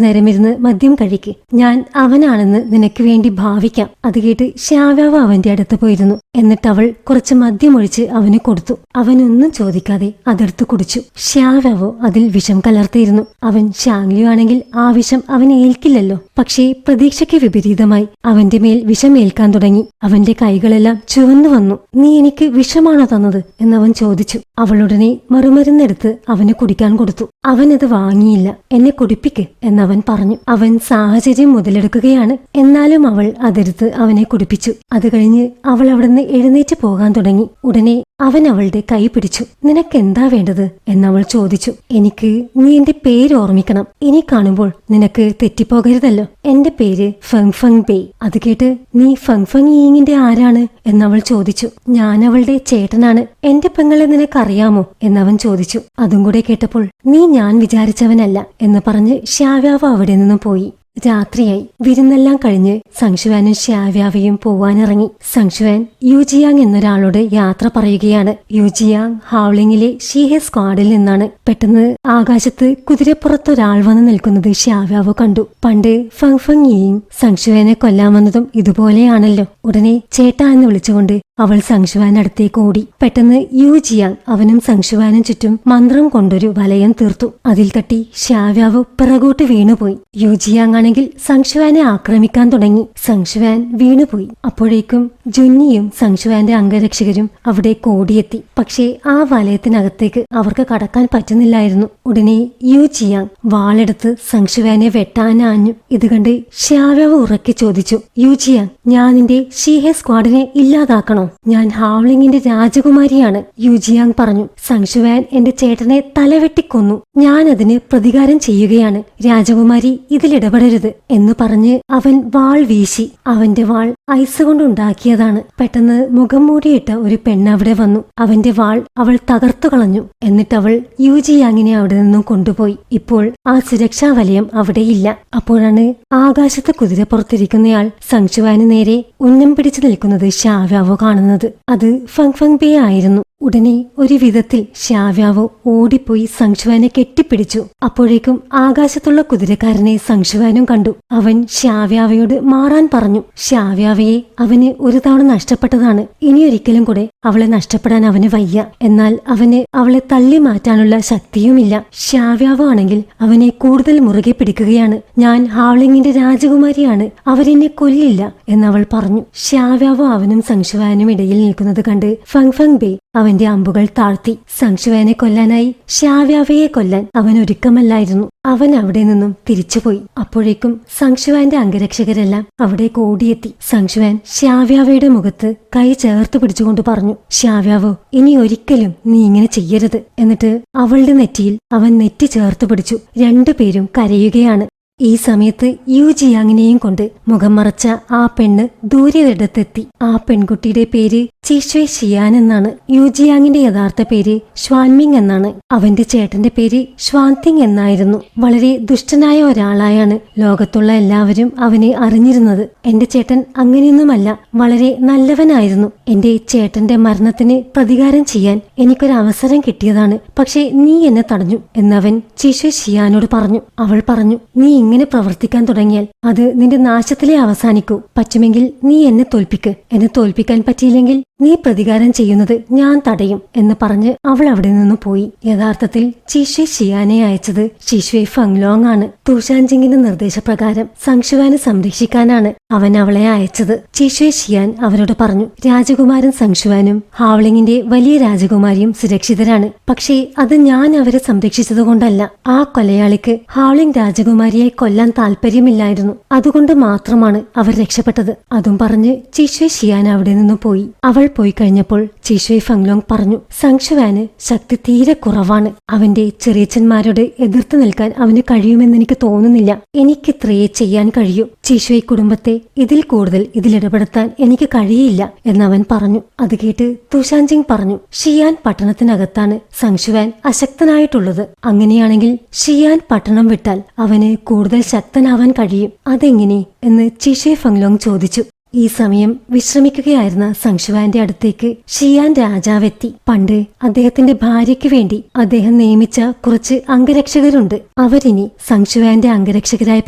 [SPEAKER 1] നേരം ഇരുന്ന് മദ്യം കഴിക്ക്. ഞാൻ അവനാണെന്ന് നിനക്ക് വേണ്ടി ഭാവിക്കാം. അത് കേട്ട് ഷ്യാവ്യാവ അവന്റെ അടുത്ത് പോയിരുന്നു. എന്നിട്ട് അവൾ കുറച്ച് മദ്യമൊഴിച്ച് അവന് കൊടുത്തു. അവനൊന്നും ചോദിക്കാതെ അതെടുത്ത് കുടിച്ചു. ഷ്യാവ്യാവോ അതിൽ വിഷം കലർത്തിയിരുന്നു. അവൻ ഷാങ്ലു ആണെങ്കിൽ ആ വിഷം അവനെ ഏൽക്കില്ലല്ലോ. പക്ഷേ പ്രതീക്ഷയ്ക്ക് വിപരീതമായി അവന്റെ മേൽ വിഷം ഏൽക്കാൻ തുടങ്ങി. അവന്റെ കൈകളെല്ലാം ചുവന്നു വന്നു. നീ എനിക്ക് വിഷമാണോ തന്നത് എന്നവൻ ചോദിച്ചു. അവളുടനെ മറുമരുന്നെടുത്ത് അവന് കുടിക്കാൻ കൊടുത്തു. അവനത് വാങ്ങിയില്ല. എന്നെ കുടിപ്പിക്ക് എന്നവൻ പറഞ്ഞു. അവൻ സാഹചര്യം മുതലെടുക്കുകയാണ്. എന്നാലും അവൾ അതെടുത്ത് അവനെ കുടിപ്പിച്ചു. അത് കഴിഞ്ഞ് അവൾ അവിടുന്ന് എഴുന്നേറ്റ് പോകാൻ തുടങ്ങി. ഉടനെ അവൻ അവളുടെ കൈ പിടിച്ചു. നിനക്കെന്താ വേണ്ടത് എന്നവൾ ചോദിച്ചു. എനിക്ക് നീ എന്റെ പേര് ഓർമ്മിക്കണം. ഇനി കാണുമ്പോൾ നിനക്ക് തെറ്റിപ്പോകരുതല്ലോ. എന്റെ പേര് ഫങ് ഫങ് ബേയ്. അത് കേട്ട് നീ ഫങ് ഫങ് ഈങ്ങിന്റെ ആരാണ് എന്നവൾ ചോദിച്ചു. ഞാൻ അവളുടെ ചേട്ടനാണ്. എന്റെ പെങ്ങളെ നിനക്കറിയാമോ എന്നവൻ ചോദിച്ചു. അതും കൂടെ കേട്ടപ്പോൾ നീ ഞാൻ വിചാരിച്ചവനല്ല എന്ന് പറഞ്ഞ് ഷ്യാവ്യാവ അവിടെ നിന്നും പോയി. രാത്രിയായി. വിരുന്നെല്ലാം കഴിഞ്ഞ് സംശുവാനും ശ്യാവ്യാവയും പോവാനിറങ്ങി. സംശുവാൻ യൂജിയാങ് എന്നൊരാളോട് യാത്ര പറയുകയാണ്. യൂജിയാങ് ഹൗളിങ്ങിലെ ഷീഹെ സ്ക്വാഡിൽ നിന്നാണ്. പെട്ടെന്ന് ആകാശത്ത് കുതിരപ്പുറത്തൊരാൾ വന്ന് നിൽക്കുന്നത് ശ്യാവ്യാവ് കണ്ടു. പണ്ട് ഫങ് ഫങ് യിങ് സംശുവാനെ കൊല്ലാൻ വന്നതും ഇതുപോലെയാണല്ലോ. ഉടനെ ചേട്ടാ എന്ന് വിളിച്ചുകൊണ്ട് അവൾ സംശുവാനടുത്തേക്ക് ഓടി. പെട്ടെന്ന് യൂജിയാങ് അവനും സംശുവാനും ചുറ്റും മന്ത്രം കൊണ്ടൊരു വലയം തീർത്തു. അതിൽ തട്ടി ശ്യാവ്യാവ് പിറകോട്ട് വീണുപോയി. യൂജിയാങ് ആണെങ്കിൽ സംശുവാനെ ആക്രമിക്കാൻ തുടങ്ങി. സംശുവാൻ വീണുപോയി. അപ്പോഴേക്കും ജുന്നിയും സംശുവാന്റെ അംഗരക്ഷകരും അവിടേക്ക് ഓടിയെത്തി. പക്ഷേ ആ വലയത്തിനകത്തേക്ക് അവർക്ക് കടക്കാൻ പറ്റുന്നില്ലായിരുന്നു. ഉടനെ യൂജിയാങ് വാളെടുത്ത് സംശുവാനെ വെട്ടാനാഞ്ഞു. ഇത് കണ്ട് ശ്യാവ്യാവ് ഉറക്കെ ചോദിച്ചു, യൂജിയാങ്, ഞാൻ നിന്റെ ഷീഹെ സ്ക്വാഡിനെ ഇല്ലാതാക്കണോ? ഞാൻ ഹൗളിങ്ങിന്റെ രാജകുമാരിയാണ്. യൂജിയാങ് പറഞ്ഞു, സംശുവാൻ എന്റെ ചേട്ടനെ തലവെട്ടിക്കൊന്നു. ഞാൻ അതിന് പ്രതികാരം ചെയ്യുകയാണ്. രാജകുമാരി ഇതിലിടപെടരുത് എന്ന് പറഞ്ഞ് അവൻ വാൾ വീശി. അവന്റെ വാൾ ഐസ് കൊണ്ടുണ്ടാക്കിയതാണ്. പെട്ടെന്ന് മുഖം മൂടിയിട്ട ഒരു പെണ്ണ് അവിടെ വന്നു. അവന്റെ വാൾ അവൾ തകർത്തു കളഞ്ഞു. എന്നിട്ടവൾ യൂജിയാങ്ങിനെ അവിടെ നിന്നും കൊണ്ടുപോയി. ഇപ്പോൾ ആ സുരക്ഷാ വലയം അവിടെയില്ല. അപ്പോഴാണ് ആകാശത്ത് കുതിരപ്പുറത്തിരിക്കുന്നയാൾ സംശുവാന് നേരെ ഉന്നം പിടിച്ചു നിൽക്കുന്നത് ശ്യാവ്യാവ് കാണുന്നത്. അത് ഫങ് ഫങ് ബേ ആയിരുന്നു. ഉടനെ ഒരു വിധത്തിൽ ശ്യാവ്യാവ് ഓടിപ്പോയി സംശുവാനെ കെട്ടിപ്പിടിച്ചു. അപ്പോഴേക്കും ആകാശത്തുള്ള കുതിരക്കാരനെ സംശുവാനും കണ്ടു. അവൻ ശ്യാവ്യാവയോട് മാറാൻ പറഞ്ഞു. ശ്യാവ്യാവയെ അവന് ഒരു തവണ നഷ്ടപ്പെട്ടതാണ്. ഇനിയൊരിക്കലും കൂടെ അവളെ നഷ്ടപ്പെടാൻ അവന് വയ്യ. എന്നാൽ അവന് അവളെ തള്ളി മാറ്റാനുള്ള ശക്തിയുമില്ല. ശ്യാവ്യാവ് ആണെങ്കിൽ അവനെ കൂടുതൽ മുറുകെ പിടിക്കുകയാണ്. ഞാൻ ഹൗളിങ്ങിന്റെ രാജകുമാരിയാണ്, അവരെന്നെ കൊല്ലില്ല എന്നവൾ പറഞ്ഞു. ശ്യാവ്യാവ് അവനും സംശുവാനും ഇടയിൽ നിൽക്കുന്നത് കണ്ട് ഫങ് ഫങ് ബേ അവന്റെ അമ്പുകൾ താഴ്ത്തി. സംശുവാനെ കൊല്ലാനായി ശ്യാവ്യാവയെ കൊല്ലാൻ അവൻ ഒരുക്കമല്ലായിരുന്നു. അവൻ അവിടെ നിന്നും തിരിച്ചുപോയി. അപ്പോഴേക്കും സംശുവാന്റെ അംഗരക്ഷകരെല്ലാം അവിടേക്ക് ഓടിയെത്തി. സംശുവാൻ ശ്യാവ്യാവയുടെ മുഖത്ത് കൈ ചേർത്ത് പിടിച്ചുകൊണ്ട് പറഞ്ഞു, ശ്യാവ്യാവോ, ഇനി ഒരിക്കലും നീ ഇങ്ങനെ ചെയ്യരുത്. എന്നിട്ട് അവളുടെ നെറ്റിയിൽ അവൻ നെറ്റി ചേർത്ത് പിടിച്ചു. രണ്ടുപേരും കരയുകയാണ്. ഈ സമയത്ത് യൂജിയാങ്ങിനെയും കൊണ്ട് മുഖം മറച്ച ആ പെണ്ണ് ദൂരെയിടത്തെത്തി. ആ പെൺകുട്ടിയുടെ പേര് ചിഷ്വേ ഷിയാൻ എന്നാണ്. യൂജിയാങ്ങിന്റെ യഥാർത്ഥ പേര് ഷ്വാൻമിങ് എന്നാണ്. അവന്റെ ചേട്ടന്റെ പേര് ഷ്വാൻതിങ് എന്നായിരുന്നു. വളരെ ദുഷ്ടനായ ഒരാളായാണ് ലോകത്തുള്ള എല്ലാവരും അവനെ അറിഞ്ഞിരുന്നത്. എന്റെ ചേട്ടൻ അങ്ങനെയൊന്നുമല്ല, വളരെ നല്ലവനായിരുന്നു. എന്റെ ചേട്ടന്റെ മരണത്തിന് പ്രതികാരം ചെയ്യാൻ എനിക്കൊരവസരം കിട്ടിയതാണ്. പക്ഷേ നീ എന്നെ തടഞ്ഞു എന്നവൻ ചിഷ്വേ ഷിയാനോട് പറഞ്ഞു. അവൾ പറഞ്ഞു, നീ ഇങ്ങനെ പ്രവർത്തിക്കാൻ തുടങ്ങിയാൽ അത് നിന്റെ നാശത്തിലേ അവസാനിക്കൂ. പറ്റുമെങ്കിൽ നീ എന്നെ തോൽപ്പിക്ക്. എന്നെ തോൽപ്പിക്കാൻ പറ്റിയില്ലെങ്കിൽ നീ പ്രതികാരം ചെയ്യുന്നത് ഞാൻ തടയും എന്ന് പറഞ്ഞ് അവൾ അവിടെ നിന്ന് പോയി. യഥാർത്ഥത്തിൽ ചിഷ്വേ ഷിയാനെ അയച്ചത് ചിഷ്വേ ഫങ്ലോങ് ആണ്. തുഷാൻജിങ്ങിന്റെ നിർദ്ദേശപ്രകാരം സംശുവാനെ സംരക്ഷിക്കാനാണ് അവൻ അവളെ അയച്ചത്. ചിഷ്വേ ഷിയാൻ അവരോട് പറഞ്ഞു, രാജകുമാരൻ സംശുവാനും ഹൗളിങ്ങിന്റെ വലിയ രാജകുമാരിയും സുരക്ഷിതരാണ്. പക്ഷേ അത് ഞാൻ അവരെ സംരക്ഷിച്ചതുകൊണ്ടല്ല. ആ കൊലയാളിക്ക് ഹൗളിംഗ് രാജകുമാരിയെ കൊല്ലാൻ താല്പര്യമില്ലായിരുന്നു. അതുകൊണ്ട് മാത്രമാണ് അവർ രക്ഷപ്പെട്ടത്. അതും പറഞ്ഞ് ചിഷ്വേ ഷിയാൻ അവിടെ നിന്ന് പോയി. അവൾ പോയി കഴിഞ്ഞപ്പോൾ ചിഷ്വേ ഫങ്ലോങ് പറഞ്ഞു, സംശുവാന് ശക്തി തീരെ കുറവാണ്. അവന്റെ ചെറിയച്ചന്മാരോട് എതിർത്ത് നിൽക്കാൻ അവന് കഴിയുമെന്ന് എനിക്ക് തോന്നുന്നില്ല. എനിക്കിത്രയേ ചെയ്യാൻ കഴിയൂ. ചിഷ്വേ കുടുംബത്തെ ഇതിൽ കൂടുതൽ ഇതിലിടപെടുത്താൻ എനിക്ക് കഴിയില്ല എന്നവൻ പറഞ്ഞു. അത് കേട്ട് തുഷാൻജിങ് പറഞ്ഞു, ഷിയാൻ പട്ടണത്തിനകത്താണ് സംശുവാൻ അശക്തനായിട്ടുള്ളത്. അങ്ങനെയാണെങ്കിൽ ഷിയാൻ പട്ടണം വിട്ടാൽ അവന് കൂടുതൽ ശക്തനാവാൻ കഴിയും. അതെങ്ങനെ എന്ന് ചിഷ്വേ ഫങ്ലോങ് ചോദിച്ചു. ഈ സമയം വിശ്രമിക്കുകയായിരുന്ന സംശുവാന്റെ അടുത്തേക്ക് ഷിയാൻ രാജാവെത്തി. പണ്ട് അദ്ദേഹത്തിന്റെ ഭാര്യയ്ക്ക് വേണ്ടി അദ്ദേഹം നിയമിച്ച കുറച്ച് അംഗരക്ഷകരുണ്ട്. അവരിനി സംശുവാന്റെ അംഗരക്ഷകരായി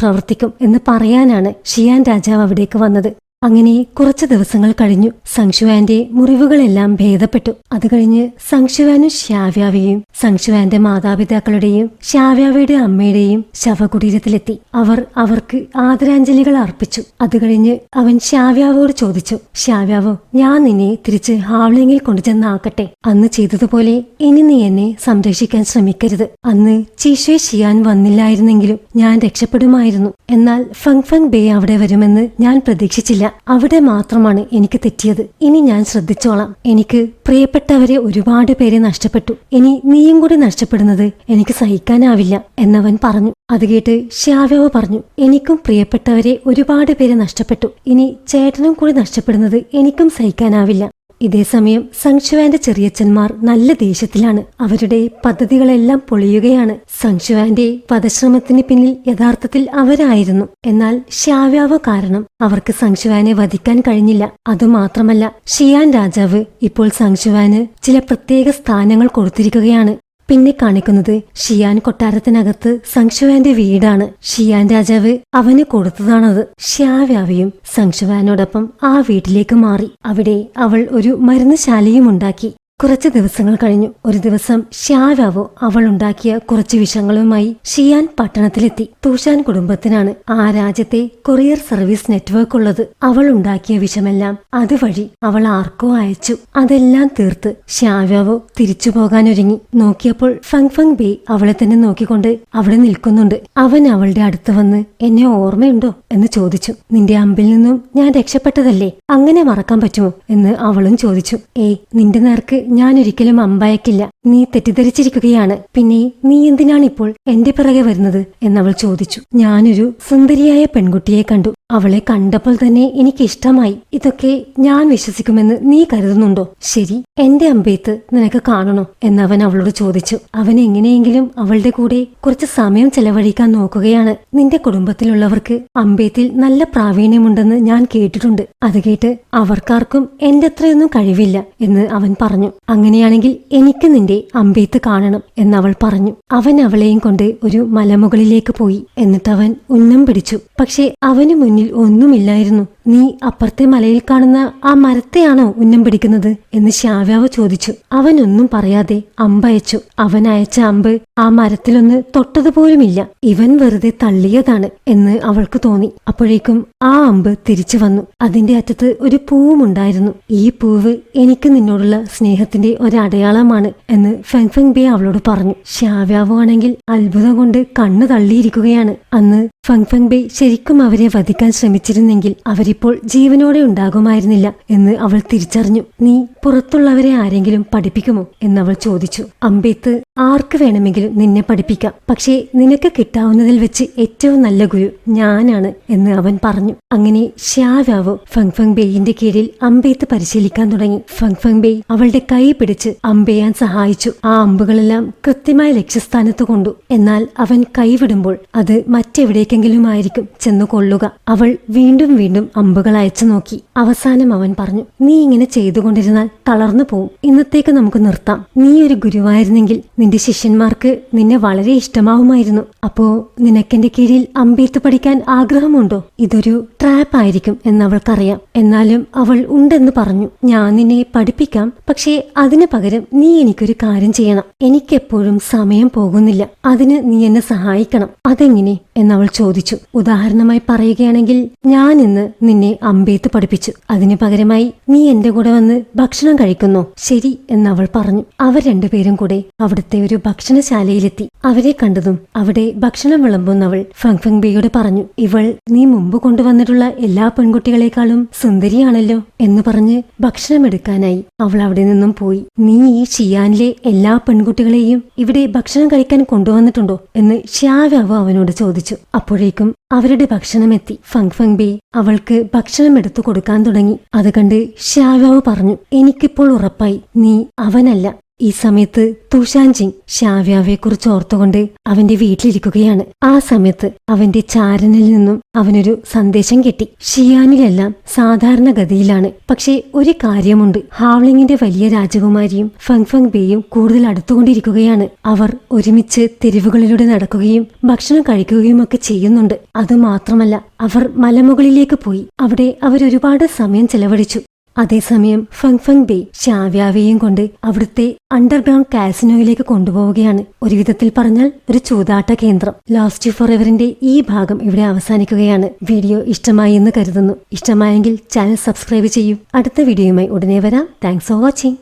[SPEAKER 1] പ്രവർത്തിക്കും എന്ന് പറയാനാണ് ഷിയാൻ രാജാവ് അവിടേക്ക് വന്നത്. അങ്ങനെ കുറച്ചു ദിവസങ്ങൾ കഴിഞ്ഞു. സംശുവാന്റെ മുറിവുകളെല്ലാം ഭേദപ്പെട്ടു. അത് കഴിഞ്ഞ് സംശുവാനും ശ്യാവ്യാവയും സംശുവാന്റെ മാതാപിതാക്കളുടെയും ശ്യാവ്യാവയുടെ അമ്മയുടെയും ശവകുടീരത്തിലെത്തി. അവർ അവർക്ക് ആദരാഞ്ജലികൾ അർപ്പിച്ചു. അത് കഴിഞ്ഞ് അവൻ ശ്യാവ്യാവോട് ചോദിച്ചു, ശ്യാവ്യാവോ, ഞാൻ നിന്നെ തിരിച്ച് ഹൗളിങ്ങിൽ കൊണ്ടുചെന്നാക്കട്ടെ. അന്ന് ചെയ്തതുപോലെ ഇനി നീ എന്നെ സംരക്ഷിക്കാൻ ശ്രമിക്കരുത്. അന്ന് ചിഷ്വേ ഷിയാൻ വന്നില്ലായിരുന്നെങ്കിലും ഞാൻ രക്ഷപ്പെടുമായിരുന്നു. എന്നാൽ ഫങ് ഫങ് ബേ അവിടെ വരുമെന്ന് ഞാൻ പ്രതീക്ഷിച്ചില്ല. അവിടെ മാത്രമാണ് എനിക്ക് തെറ്റിയത്. ഇനി ഞാൻ ശ്രദ്ധിച്ചോളാം. എനിക്ക് പ്രിയപ്പെട്ടവരെ ഒരുപാട് പേരെ നഷ്ടപ്പെട്ടു. ഇനി നീയും കൂടി നഷ്ടപ്പെടുന്നത് എനിക്ക് സഹിക്കാനാവില്ല എന്നവൻ പറഞ്ഞു. അത് കേട്ട് ശ്യാവ്യാവ് പറഞ്ഞു, എനിക്കും പ്രിയപ്പെട്ടവരെ ഒരുപാട് പേരെ നഷ്ടപ്പെട്ടു. ഇനി ചേട്ടനും കൂടി നഷ്ടപ്പെടുന്നത് എനിക്കും സഹിക്കാനാവില്ല. ഇതേസമയം സങ്ഷുവാന്റെ ചെറിയച്ഛന്മാർ നല്ല ദേഷ്യത്തിലാണ്. അവരുടെ പദ്ധതികളെല്ലാം പൊളിയുകയാണ്. സങ്ഷുവാന്റെ വധശ്രമത്തിന് പിന്നിൽ യഥാർത്ഥത്തിൽ അവരായിരുന്നു. എന്നാൽ ഷാവ്യാവോ കാരണം അവർക്ക് സങ്ഷുവാനെ വധിക്കാൻ കഴിഞ്ഞില്ല. അതുമാത്രമല്ല, ഷിയാൻ രാജാവ് ഇപ്പോൾ സങ്ഷുവാന് ചില പ്രത്യേക സ്ഥാനങ്ങൾ കൊടുത്തിരിക്കുകയാണ്. പിന്നെ കാണിക്കുന്നത് ഷിയാൻ കൊട്ടാരത്തിനകത്ത് സങ്ഷുവാന്റെ വീടാണ്. ഷിയാൻ രാജാവ് അവന് കൊടുത്തതാണത്. ഷ്യാവ്യാവയും സങ്ഷുവാനോടൊപ്പം ആ വീട്ടിലേക്ക് മാറി. അവിടെ അവൾ ഒരു മരുന്നുശാലയും ഉണ്ടാക്കി. കുറച്ച് ദിവസങ്ങൾ കഴിഞ്ഞു. ഒരു ദിവസം ഷ്യാവ്യാവോ അവൾ ഉണ്ടാക്കിയ കുറച്ച് വിഷങ്ങളുമായി ഷിയാൻ പട്ടണത്തിലെത്തി. തൂഷാൻ കുടുംബത്തിനാണ് ആ രാജ്യത്തെ കൊറിയർ സർവീസ് നെറ്റ്വർക്ക് ഉള്ളത്. അവൾ ഉണ്ടാക്കിയ വിഷമെല്ലാം അതുവഴി അവൾ ആർക്കോ അയച്ചു. അതെല്ലാം തീർത്ത് ഷ്യാവ്യാവോ തിരിച്ചു പോകാനൊരുങ്ങി. നോക്കിയപ്പോൾ ഫങ് ഫങ് ബേ അവളെ തന്നെ നോക്കിക്കൊണ്ട് അവിടെ നിൽക്കുന്നുണ്ട്. അവൻ അവളുടെ അടുത്ത് വന്ന് എന്നെ ഓർമ്മയുണ്ടോ എന്ന് ചോദിച്ചു. നിന്റെ അമ്പിൽ നിന്നും ഞാൻ രക്ഷപ്പെട്ടതല്ലേ, അങ്ങനെ മറക്കാൻ പറ്റുമോ എന്ന് അവളും ചോദിച്ചു. ഏയ്, നിന്റെ നേർക്ക് ഞാൻ ഒരിക്കലും അമ്പയക്കില്ല. നീ തെറ്റിദ്ധരിച്ചിരിക്കുകയാണ്. പിന്നെ നീ എന്തിനാണിപ്പോൾ എന്റെ പിറകെ വരുന്നത് എന്നവൾ ചോദിച്ചു. ഞാനൊരു സുന്ദരിയായ പെൺകുട്ടിയെ കണ്ടു. അവളെ കണ്ടപ്പോൾ തന്നെ എനിക്ക് ഇഷ്ടമായി. ഇതൊക്കെ ഞാൻ വിശ്വസിക്കുമെന്ന് നീ കരുതുന്നുണ്ടോ? ശരി, എന്റെ അമ്പെയ്ത്ത് നിനക്ക് കാണണോ എന്നവൻ അവളോട് ചോദിച്ചു. അവൻ എങ്ങനെയെങ്കിലും അവളുടെ കൂടെ കുറച്ച് സമയം ചെലവഴിക്കാൻ നോക്കുകയാണ്. നിന്റെ കുടുംബത്തിലുള്ളവർക്ക് അമ്പെയ്ത്തിൽ നല്ല പ്രാവീണ്യമുണ്ടെന്ന് ഞാൻ കേട്ടിട്ടുണ്ട്. അത് കേട്ട് അവർക്കാർക്കും എന്റെ അത്രയൊന്നും കഴിവില്ല എന്ന് അവൻ പറഞ്ഞു. അങ്ങനെയാണെങ്കിൽ എനിക്ക് നിന്റെ അമ്പെയ്ത്ത് കാണണം എന്നവൾ പറഞ്ഞു. അവൻ അവളെയും കൊണ്ട് ഒരു മലമുകളിലേക്ക് പോയി. എന്നിട്ടവൻ ഉന്നം പിടിച്ചു. പക്ഷെ അവന് മുന്നിൽ ഒന്നുമില്ലായിരുന്നു. നീ അപ്പുറത്തെ മലയിൽ കാണുന്ന ആ മരത്തെയാണോ ഉന്നം പിടിക്കുന്നത് എന്ന് ഷ്യാവ്യാവ് ചോദിച്ചു. അവനൊന്നും പറയാതെ അമ്പയച്ചു. അവൻ അയച്ച അമ്പ് ആ മരത്തിലൊന്ന് തൊട്ടതുപോലുമില്ല. ഇവൻ വെറുതെ തള്ളിയതാണ് എന്ന് അവൾക്ക് തോന്നി. അപ്പോഴേക്കും ആ അമ്പ് തിരിച്ചു വന്നു. അതിന്റെ അറ്റത്ത് ഒരു പൂവുമുണ്ടായിരുന്നു. ഈ പൂവ് എനിക്ക് നിന്നോടുള്ള സ്നേഹത്തിന്റെ ഒരടയാളമാണ് എന്ന് ഫെങ് ഫെങ് ബേ അവളോട് പറഞ്ഞു. ഷ്യാവ്യാവോ ആണെങ്കിൽ അത്ഭുതം കൊണ്ട് കണ്ണു തള്ളിയിരിക്കുകയാണ്. അന്ന് ഫെങ് ഫെങ് ബേ ശരിക്കും അവരെ വധിക്കാൻ ശ്രമിച്ചിരുന്നെങ്കിൽ അവരിപ്പോൾ ജീവനോടെ ഉണ്ടാകുമായിരുന്നില്ല എന്ന് അവൾ തിരിച്ചറിഞ്ഞു. നീ പുറത്തുള്ളവരെ ആരെങ്കിലും പഠിപ്പിക്കുമോ എന്നവൾ ചോദിച്ചു. അമ്പെയ്ത്ത് ആർക്ക് വേണമെങ്കിലും നിന്നെ പഠിപ്പിക്കാം. പക്ഷേ നിനക്ക് കിട്ടാവുന്നതിൽ വെച്ച് ഏറ്റവും നല്ല ഗുരു ഞാനാണ് എന്ന് അവൻ പറഞ്ഞു. അങ്ങനെ ഷ്യാവ്യാവോ ഫെങ് ഫെങ് ബേയിന്റെ കീഴിൽ അമ്പെയ്ത്ത് പരിശീലിക്കാൻ തുടങ്ങി. ഫെങ് ഫെങ് ബേ അവളുടെ കൈ പിടിച്ച് അമ്പെയ്യാൻ സഹായിച്ചു. ആ അമ്പുകളെല്ലാം കൃത്യമായ ലക്ഷ്യസ്ഥാനത്ത് കൊണ്ടു. എന്നാൽ അവൻ കൈവിടുമ്പോൾ അത് മറ്റെവിടേക്കെങ്കിലും ആയിരിക്കും ചെന്നു കൊള്ളുക. അവൾ വീണ്ടും വീണ്ടും അമ്പുകൾ അയച്ചു നോക്കി. അവസാനം അവൻ പറഞ്ഞു, നീ ഇങ്ങനെ ചെയ്തുകൊണ്ടിരുന്നാൽ തളർന്നു പോവും. ഇന്നത്തേക്ക് നമുക്ക് നിർത്താം. നീ ഒരു ഗുരുവായിരുന്നെങ്കിൽ നിന്റെ ശിഷ്യന്മാർക്ക് നിന്നെ വളരെ ഇഷ്ടമാവുമായിരുന്നു. അപ്പോ നിനക്കെന്റെ കീഴിൽ അമ്പെയ്ത്ത് പഠിക്കാൻ ആഗ്രഹമുണ്ടോ? ഇതൊരു ട്രാപ്പ് ആയിരിക്കും എന്നവൾക്കറിയാം. എന്നാലും അവൾ ഉണ്ടെന്ന് പറഞ്ഞു. ഞാൻ നിന്നെ പഠിപ്പിക്കാം. പക്ഷേ അതിനു പകരം നീ എനിക്കൊരു കാര്യം ചെയ്യണം. എനിക്കെപ്പോഴും സമയം പോകുന്നില്ല. അതിന് നീ എന്നെ സഹായിക്കണം. അതെങ്ങനെ എന്നവൾ ചോദിച്ചു. ഉദാഹരണമായി പറയുകയാണെങ്കിൽ, ഞാൻ ഇന്ന് നിന്നെ അമ്പെയ്ത്ത് പഠിപ്പിച്ചു. അതിനു പകരമായി നീ എന്റെ കൂടെ വന്ന് ഭക്ഷണം കഴിക്കുന്നോ? ശരി എന്നവൾ പറഞ്ഞു. അവർ രണ്ടുപേരും കൂടെ അവിടുത്തെ ഒരു ഭക്ഷണശാലയിലെത്തി. അവരെ കണ്ടതും അവിടെ ഭക്ഷണം വിളമ്പുന്നവൾ ഫെങ് ഫെങ് ബേയോട് പറഞ്ഞു, ഇവൾ നീ മുമ്പ് കൊണ്ടുവന്നിട്ടുള്ള എല്ലാ പെൺകുട്ടികളെക്കാളും സുന്ദരിയാണല്ലോ എന്ന് പറഞ്ഞ് ഭക്ഷണമെടുക്കാനായി അവൾ അവിടെ നിന്നും പോയി. നീ ഈ ഷിയാനിലെ എല്ലാ പെൺകുട്ടികളെയും ഇവിടെ ഭക്ഷണം കഴിക്കാൻ കൊണ്ടുവന്നിട്ടുണ്ടോ എന്ന് ഷ്യാവ്യാവോ അവനോട് ചോദിച്ചു. അപ്പോഴേക്കും അവരുടെ ഭക്ഷണമെത്തി. ഫെങ് ഫെങ് ബേ അവൾക്ക് ഭക്ഷണം എടുത്തു കൊടുക്കാൻ തുടങ്ങി. അത് കണ്ട് ഷ്യാവ്യാവോ പറഞ്ഞു, എനിക്കിപ്പോൾ ഉറപ്പായി നീ അവനല്ല. ഈ സമയത്ത് തുഷാൻ ജിങ് ഷ്യാവ്യാവയെ കുറിച്ച് ഓർത്തുകൊണ്ട് അവന്റെ വീട്ടിലിരിക്കുകയാണ്. ആ സമയത്ത് അവന്റെ ചാരനിൽ നിന്നും അവനൊരു സന്ദേശം കിട്ടി. ഷിയാനിലെല്ലാം സാധാരണഗതിയിലാണ്. പക്ഷേ ഒരു കാര്യമുണ്ട്. ഹാവ്ലിങ്ങിന്റെ വലിയ രാജകുമാരിയും ഫെങ് ഫെങ് ബേയും കൂടുതൽ അടുത്തുകൊണ്ടിരിക്കുകയാണ്. അവർ ഒരുമിച്ച് തെരുവുകളിലൂടെ നടക്കുകയും ഭക്ഷണം കഴിക്കുകയും ഒക്കെ ചെയ്യുന്നുണ്ട്. അതുമാത്രമല്ല, അവർ മലമുകളിലേക്ക് പോയി. അവിടെ അവരൊരുപാട് സമയം ചെലവഴിച്ചു. അതേസമയം ഫെങ് ഫെങ് ബേ ഷ്യാവ്യാവയെയും കൊണ്ട് അവിടുത്തെ അണ്ടർഗ്രൗണ്ട് കാസിനോയിലേക്ക് കൊണ്ടുപോവുകയാണ്. ഒരു വിധത്തിൽ പറഞ്ഞാൽ ഒരു ചൂതാട്ട കേന്ദ്രം. ലോസ്റ്റ് ഫോർ എവറിന്റെ ഈ ഭാഗം ഇവിടെ അവസാനിക്കുകയാണ്. വീഡിയോ ഇഷ്ടമായി എന്ന് കരുതുന്നു. ഇഷ്ടമായെങ്കിൽ ചാനൽ സബ്സ്ക്രൈബ് ചെയ്യൂ. അടുത്ത വീഡിയോയുമായി ഉടനെ വരാം. Thanks for watching.